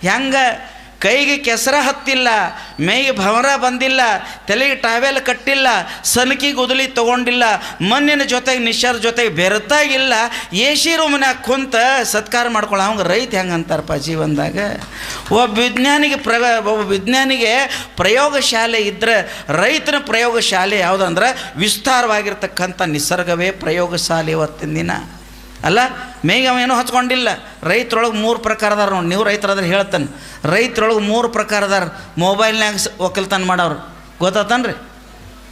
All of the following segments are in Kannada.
ಹೆಂಗೆ ಕೈಗೆ ಕೆಸರ ಹತ್ತಿಲ್ಲ, ಮೈಗೆ ಭವರ ಬಂದಿಲ್ಲ, ತಲೆಗೆ ಟಾವೆಲ್ ಕಟ್ಟಿಲ್ಲ, ಸನಕಿಗೆ ಉದಲಿ ತೊಗೊಂಡಿಲ್ಲ, ಮಣ್ಣಿನ ಜೊತೆಗೆ ನಿಶರ್ ಜೊತೆಗೆ ಬೆರೆತಾಗಿಲ್ಲ, ಎ ಸಿ ರೂಮ್ನಾಗ ಕುಂತ ಸತ್ಕಾರ ಮಾಡ್ಕೊಳ್ಳೋ ಅವಂಗೆ ರೈತ ಹೆಂಗೆ ಅಂತಾರಪ್ಪ ಜೀವನದಾಗ. ಒಬ್ಬ ವಿಜ್ಞಾನಿಗೆ ಪ್ರಯೋಗಶಾಲೆ ಇದ್ದರೆ ರೈತನ ಪ್ರಯೋಗಶಾಲೆ ಯಾವುದಂದ್ರೆ ವಿಸ್ತಾರವಾಗಿರ್ತಕ್ಕಂಥ ನಿಸರ್ಗವೇ ಪ್ರಯೋಗಶಾಲೆ ಇವತ್ತಿನ ದಿನ ಅಲ್ಲ. ಮೇಗೆ ಅವ ಏನೂ ಹಚ್ಕೊಂಡಿಲ್ಲ. ರೈತರೊಳಗೆ 3 ಪ್ರಕಾರ ಅದಾರ ನೋಡಿ. ನೀವು ರೈತರಾದ್ರೆ ಹೇಳ್ತಾನೆ, ರೈತರೊಳಗೆ 3 ಪ್ರಕಾರ ಅದಾರ. ಮೊಬೈಲ್ನಾಗ ಒಕ್ಕಲ್ತನ ಮಾಡೋರು ಗೊತ್ತಾತನ್ರಿ.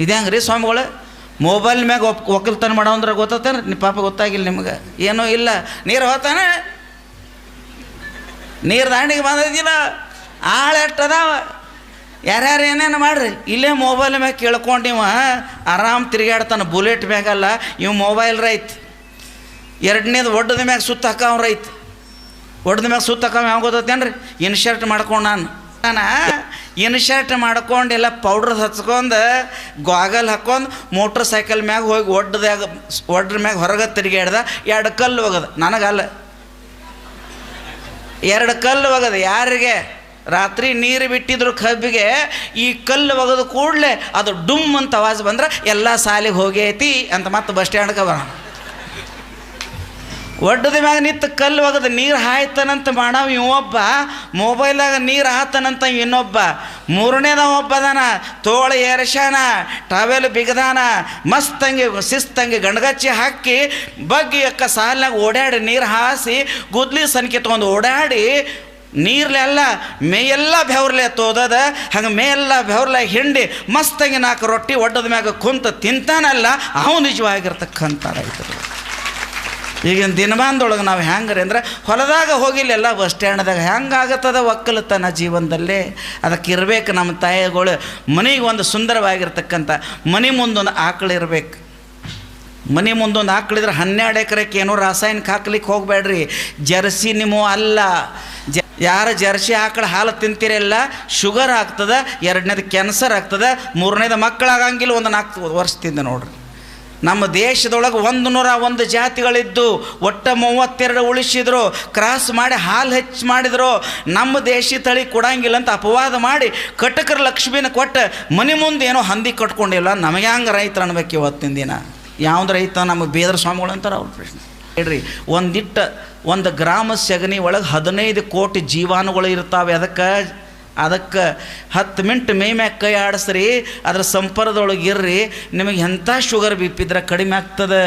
ಇದು ಹೆಂಗೆ ರೀ ಸ್ವಾಮಿಗಳು, ಮೊಬೈಲ್ ಮ್ಯಾಗ ಒಕ್ಕಲ್ತನ ಮಾಡೋಂದ್ರೆ ಗೊತ್ತಾತೇನ್ರಿ? ನಿಮ್ಮ ಪಾಪ ಗೊತ್ತಾಗಿಲ್ಲ ನಿಮ್ಗೆ, ಏನೂ ಇಲ್ಲ. ನೀರು ಹೋತಾನೆ, ನೀರು ದಾಂಡಿಗೆ ಬಂದಿಲ್ಲ, ಆಳೆಟ್ಟದಾವ. ಯಾರ್ಯಾರು ಏನೇನು ಮಾಡ್ರಿ, ಇಲ್ಲೇ ಮೊಬೈಲ್ ಮ್ಯಾಗ ಕೇಳ್ಕೊಂಡು ಇವ ಆರಾಮ್ ತಿರುಗಾಡ್ತಾನೆ. ಬುಲೆಟ್ ಮ್ಯಾಗಲ್ಲ, ಇವು ಮೊಬೈಲ್ ರೈತ. ಎರಡನೇದು ಒಡ್ಡದ ಮ್ಯಾಗ ಸುತ್ತ ಹಾಕವ ರೈತ. ಒಡ್ದ ಮ್ಯಾಗ ಸುತ್ತ ಹಾಕವ ಯಾವ ಗೊತ್ತೇನ್ರಿ? ಇನ್ಶರ್ಟ್ ಮಾಡ್ಕೊಂಡು ನಾನು ಇನ್ಶರ್ಟ್ ಮಾಡ್ಕೊಂಡೆಲ್ಲ ಪೌಡ್ರ್ ಹಚ್ಕೊಂಡು ಗಾಗಲ್ ಹಾಕ್ಕೊಂಡು ಮೋಟ್ರ್ ಸೈಕಲ್ ಮ್ಯಾಗ ಹೋಗಿ ಒಡ್ರ ಮ್ಯಾಗ ಹೊರಗೆ ತಿರುಗಾಡ್ದ. 2 ಕಲ್ಲು ಹೋಗದ, ನನಗಲ್ಲ. 2 ಕಲ್ಲು ಹೋಗದ. ಯಾರಿಗೆ? ರಾತ್ರಿ ನೀರು ಬಿಟ್ಟಿದ್ರು ಕಬ್ಬಿಗೆ. ಈ ಕಲ್ಲು ಒಗದ ಕೂಡಲೇ ಅದು ಡುಮ್ ಅಂತ ಆವಾಜ್ ಬಂದ್ರೆ ಎಲ್ಲ ಸಾಲಿಗೆ ಹೋಗೈತಿ ಅಂತ ಮತ್ತೆ ಬಸ್ ಸ್ಟ್ಯಾಂಡ್ಗೆ ಬರೋಣ. ಒಡ್ಡದ ಮ್ಯಾಗ ನಿಂತು ಕಲ್ಲು ಒಗದ ನೀರು ಹಾಯ್ತಾನಂತ ಮಾಡವ ಇವೊಬ್ಬ, ಮೊಬೈಲಾಗ ನೀರು ಹಾತಾನಂತ ಇನ್ನೊಬ್ಬ. 3ನೇದ ಒಬ್ಬ ಅದಾನ, ತೋಳ ಏರ್ಸ್ಯಾನ, ಟಾವೆಲ್ ಬಿಗದಾನ, ಮಸ್ತಂಗಿ ಶಿಸ್ತಂಗಿ ಗಂಡಗಚ್ಚಿ ಹಾಕಿ ಬಗ್ಗಿ ಅಕ್ಕ ಸಾಲಿನಾಗ ಓಡಾಡಿ ನೀರು ಹಾಸಿ ಗುದ್ಲಿ ಸನ್ಕೆ ತೊಗೊಂಡು ಓಡಾಡಿ ನೀರ್ಲೆಲ್ಲ ಮೇಯೆಲ್ಲ ಬೆವ್ರಲೆ ತೋದದ. ಹಂಗೆ ಮೇಯೆಲ್ಲ ಬೆವ್ರಲೆ ಹಿಂಡಿ ಮಸ್ತಂಗಿ 4 ರೊಟ್ಟಿ ಒಡ್ಡದ ಮ್ಯಾಗ ಕುಂತ ತಿಂತಾನಲ್ಲ, ಅವು ನಿಜವಾಗಿರ್ತಕ್ಕಂಥ ರೈತರು. ಈಗಿನ ದಿನಮಾನದೊಳಗೆ ನಾವು ಹೆಂಗ್ರಿ ಅಂದ್ರೆ ಹೊಲದಾಗ ಹೋಗಿಲ್ಲ, ಎಲ್ಲ ಬಸ್ ಸ್ಟ್ಯಾಂಡ್ದಾಗ ಹೆಂಗಾಗತ್ತದ ಒಕ್ಕಲತನ ಜೀವನದಲ್ಲೇ. ಅದಕ್ಕೆ ಇರಬೇಕು ನಮ್ಮ ತಾಯಿಗಳು ಮನೆಗೆ ಒಂದು ಸುಂದರವಾಗಿರ್ತಕ್ಕಂಥ ಮನೆ ಮುಂದೊಂದು ಆಕಳು ಇರಬೇಕು. ಮನೆ ಮುಂದೊಂದು ಆಕಳಿದ್ರೆ 12 ಎಕರೆಗೆ ಏನೋ ರಾಸಾಯನಿಕ ಹಾಕ್ಲಿಕ್ಕೆ ಹೋಗಬೇಡ್ರಿ. ಜರ್ಸಿ ನಿಮ್ಮ ಅಲ್ಲ. ಯಾರು ಜರ್ಸಿ ಆಕಳು ಹಾಲು ತಿಂತೀರಲ್ಲ ಶುಗರ್ ಆಗ್ತದೆ, 2ನೇದು ಕ್ಯಾನ್ಸರ್ ಆಗ್ತದೆ, 3ನೇದು ಮಕ್ಕಳಾಗಂಗಿಲ್ಲ. ಒಂದು 4 ವರ್ಷ ತಿಂದ ನೋಡ್ರಿ. ನಮ್ಮ ದೇಶದೊಳಗೆ 101 ಜಾತಿಗಳಿದ್ದು ಒಟ್ಟು 32 ಉಳಿಸಿದ್ರು. ಕ್ರಾಸ್ ಮಾಡಿ ಹಾಲು ಹೆಚ್ಚು ಮಾಡಿದ್ರು. ನಮ್ಮ ದೇಶಿ ತಳಿ ಕೊಡಂಗಿಲ್ಲ ಅಂತ ಅಪವಾದ ಮಾಡಿ ಕಟಕರ ಲಕ್ಷ್ಮೀನ ಕೊಟ್ಟು ಮನೆ ಮುಂದೆ ಏನೋ ಹಂದಿ ಕಟ್ಕೊಂಡಿಲ್ಲ. ನಮಗೆ ಹಂಗೆ ರೈತರು ಅನ್ಬೇಕು ಇವತ್ತಿನ ದಿನ. ಯಾವ್ದು ರೈತ? ನಮ್ಮ ಬೇದರ ಸ್ವಾಮಿಗಳು ಅಂತಾರೆ ಅವ್ರ ಪ್ರಶ್ನೆ ಹೇಳ್ರಿ. ಒಂದು ಗ್ರಾಮ ಸಗಣಿ ಒಳಗೆ 15 ಕೋಟಿ ಜೀವಾಣುಗಳು ಇರ್ತಾವೆ. ಅದಕ್ಕೆ 10 ಮಿನಿಟ್ ಮೈ ಮ್ಯಾಗ ಕೈ ಆಡಿಸ್ರಿ, ಅದ್ರ ಸಂಪರ್ಕದೊಳಗೆ ಇರ್ರಿ, ನಿಮಗೆ ಎಂಥ ಶುಗರ್ ಬಿ ಪಿ ಇದ್ರೆ ಕಡಿಮೆ ಆಗ್ತದೆ.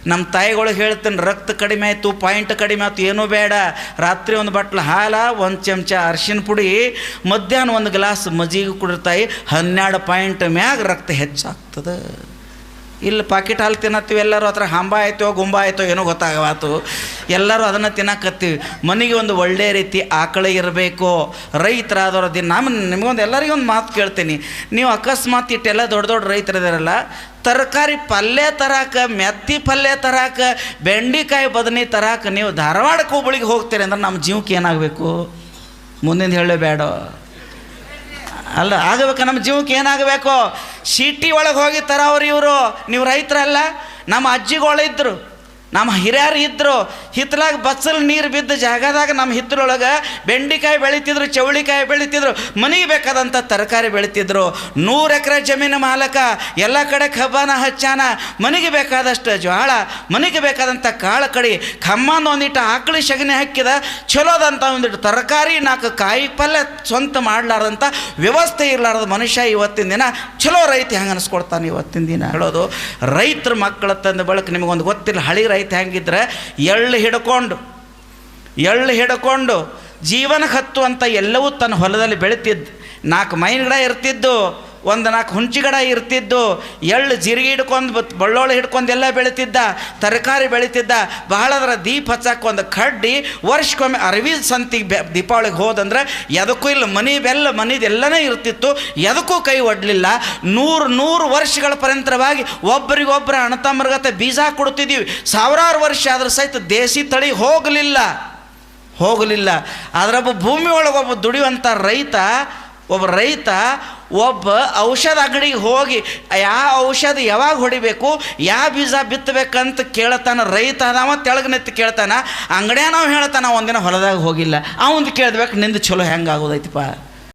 ನಮ್ಮ ತಾಯಿಗಳು ಹೇಳ್ತೇನೆ, ರಕ್ತ ಕಡಿಮೆ ಆಯಿತು, ಪಾಯಿಂಟ್ ಕಡಿಮೆ ಆಯ್ತು, ಏನೂ ಬೇಡ. ರಾತ್ರಿ 1 ಬಟ್ಲು ಹಾಲು, 1 ಚಮಚ ಅರಿಶಿನ ಪುಡಿ, ಮಧ್ಯಾಹ್ನ 1 ಗ್ಲಾಸ್ ಮಜ್ಜಿಗೆ ಕುಡಿರ್ತಾಯಿ, 12 ಪಾಯಿಂಟ್ ಮ್ಯಾಗ ರಕ್ತ ಹೆಚ್ಚಾಗ್ತದೆ. ಇಲ್ಲಿ ಪಾಕಿಟ್ ಹಾಲು ತಿನ್ನತ್ತೀವಿ ಎಲ್ಲರೂ. ಹತ್ರ ಹಂಬ ಆಯ್ತೋ ಗುಂಬ ಆಯ್ತೋ ಏನೋ ಗೊತ್ತಾಗವಾತು, ಎಲ್ಲರೂ ಅದನ್ನು ತಿನ್ನಕತ್ತೀವಿ. ಮನೆಗೆ ಒಂದು ಒಳ್ಳೆಯ ರೀತಿ ಆಕಳ ಇರಬೇಕು. ರೈತರಾದವ್ರ ನಿಮಗೊಂದು ಎಲ್ಲರಿಗೂ ಒಂದು ಮಾತು ಕೇಳ್ತೀನಿ. ನೀವು ಅಕಸ್ಮಾತ್ ಇಟ್ಟೆಲ್ಲ ದೊಡ್ಡ ರೈತರಿದಾರಲ್ಲ, ತರಕಾರಿ ಪಲ್ಯ ತರಾಕ, ಮೆತ್ತಿ ಪಲ್ಯ ತರಾಕ, ಬೆಂಡಿಕಾಯಿ ಬದನೆ ತರಾಕ ನೀವು ಧಾರವಾಡಕ್ಕೆ ಹುಬ್ಬಳ್ಳಿಗೆ ಹೋಗ್ತೀರಿ ಅಂದ್ರೆ ನಮ್ಮ ಜೀವಕ್ಕೆ ಏನಾಗಬೇಕು? ಮುಂದಿನ ಹೇಳಬೇಡ ಅಲ್ಲ, ಆಗಬೇಕು. ನಮ್ಮ ಜೀವಕ್ಕೆ ಏನಾಗಬೇಕು? ಸಿಟಿ ಒಳಗೆ ಹೋಗಿ ತರವ್ರು ಇವರು. ನೀವು ರೈತರಲ್ಲ. ನಮ್ಮ ಅಜ್ಜಿಗಳಿದ್ರು, ನಮ್ಮ ಹಿರಿಯರು ಇದ್ದರು. ಹಿತ್ತಲಾಗ ಬಚ್ಚಲು ನೀರು ಬಿದ್ದ ಜಾಗದಾಗ ನಮ್ಮ ಹಿತ್ತಲೊಳಗೆ ಬೆಂಡಿಕಾಯಿ ಬೆಳಿತಿದ್ರು, ಚೌಳಿಕಾಯಿ ಬೆಳಿತಿದ್ರು, ಮನೆಗೆ ಬೇಕಾದಂಥ ತರಕಾರಿ ಬೆಳಿತಿದ್ರು. 100 ಎಕರೆ ಜಮೀನು ಮಾಲಕ, ಎಲ್ಲ ಕಡೆ ಕಬ್ಬಾನ ಹಚ್ಚಾನ. ಮನೆಗೆ ಬೇಕಾದಷ್ಟು ಜ್ವಾಳ, ಮನೆಗೆ ಬೇಕಾದಂಥ ಕಾಳು ಕಡಿ, ಖಮ್ಮಂದು ಒಂದಿಟ್ಟು ಆಕಳಿ ಸಗಣಿ ಹಾಕಿದ ಚಲೋದಂಥ ಒಂದಿಟ್ಟು ತರಕಾರಿ, 4 ಕಾಯಿ ಪಲ್ಯ ಸ್ವಂತ ಮಾಡಲಾರ್ದಂಥ ವ್ಯವಸ್ಥೆ ಇರಲಾರ್ದ ಮನುಷ್ಯ ಇವತ್ತಿನ ದಿನ ಚಲೋ ರೈತ ಹೆಂಗೆ ಅನಿಸ್ಕೊಡ್ತಾನೆ ಇವತ್ತಿನ ದಿನ ಹೇಳೋದು. ರೈತರ ಮಕ್ಕಳ ತಂದ ಬಳಕ ನಿಮಗೊಂದು ಗೊತ್ತಿಲ್ಲ. ಹಳಿ ರೈತ ಹೆಂಗಿದ್ರೆ ಎಳ್ಳು ಹಿಡ್ಕೊಂಡು ಜೀವನಕ್ಕೆ ಹತ್ತುವಂಥ ಎಲ್ಲವೂ ತನ್ನ ಹೊಲದಲ್ಲಿ ಬೆಳಿತಿದ್ದು. 4 ಮೈನ್ ಗಿಡ ಇರ್ತಿದ್ದು, 4 ಹುಂಚಿ ಗಿಡ ಇರ್ತಿದ್ದು, ಎಳ್ಳು ಜೀರಿಗೆ ಹಿಡ್ಕೊಂಡು ಬಳ್ಳೊಳ್ಳಿ ಹಿಡ್ಕೊಂಡು ಎಲ್ಲ ಬೆಳಿತಿದ್ದ, ತರಕಾರಿ ಬೆಳಿತಿದ್ದ. ಬಹಳದರ ದೀಪ ಹಚ್ಚಕ್ಕೆ ಒಂದು ಕಡ್ಡಿ, ವರ್ಷಕ್ಕೊಮ್ಮೆ ಅರವಿ ಸಂತಿಗೆ ದೀಪಾವಳಿಗೆ ಹೋದಂದ್ರೆ ಎದಕ್ಕೂ ಇಲ್ಲ. ಮನೆದೆಲ್ಲನೇ ಇರ್ತಿತ್ತು, ಎದಕ್ಕೂ ಕೈ ಒಡ್ಲಿಲ್ಲ. 100 ವರ್ಷಗಳ ಪರ್ಯಂತರವಾಗಿ ಒಬ್ಬರಿಗೊಬ್ಬರ ಅಣ್ಣತಮ್ಮರ್ಗತೆ ಬೀಜ ಕೊಡ್ತಿದ್ದೀವಿ. 1000 ವರ್ಷ ಆದರೂ ಸಹಿತ ದೇಸಿ ತಳಿ ಹೋಗಲಿಲ್ಲ. ಅದರೊಬ್ಬ ಭೂಮಿ ಒಳಗೊಬ್ಬ ದುಡಿಯುವಂಥ ರೈತ ಒಬ್ಬ ರೈತ ಒಬ್ಬ ಔಷಧ ಅಂಗಡಿಗೆ ಹೋಗಿ ಯಾವ ಔಷಧ ಯಾವಾಗ ಹೊಡಿಬೇಕು, ಯಾವ ಬೀಜ ಬಿತ್ತಬೇಕಂತ ಕೇಳ್ತಾನೆ. ರೈತ ಅದಾವ ತೆಳಗೆ ನೆತ್ತಿ ಕೇಳ್ತಾನೆ. ಅಂಗಡಿಯ ನಾವು ಹೇಳ್ತಾನೆ ಒಂದಿನ ಹೊಲದಾಗ ಹೋಗಿಲ್ಲ, ಅವಂದು ಕೇಳ್ಬೇಕು ನಿಂದು ಚಲೋ ಹೆಂಗೆ ಆಗೋದೈತಿಪ್ಪ.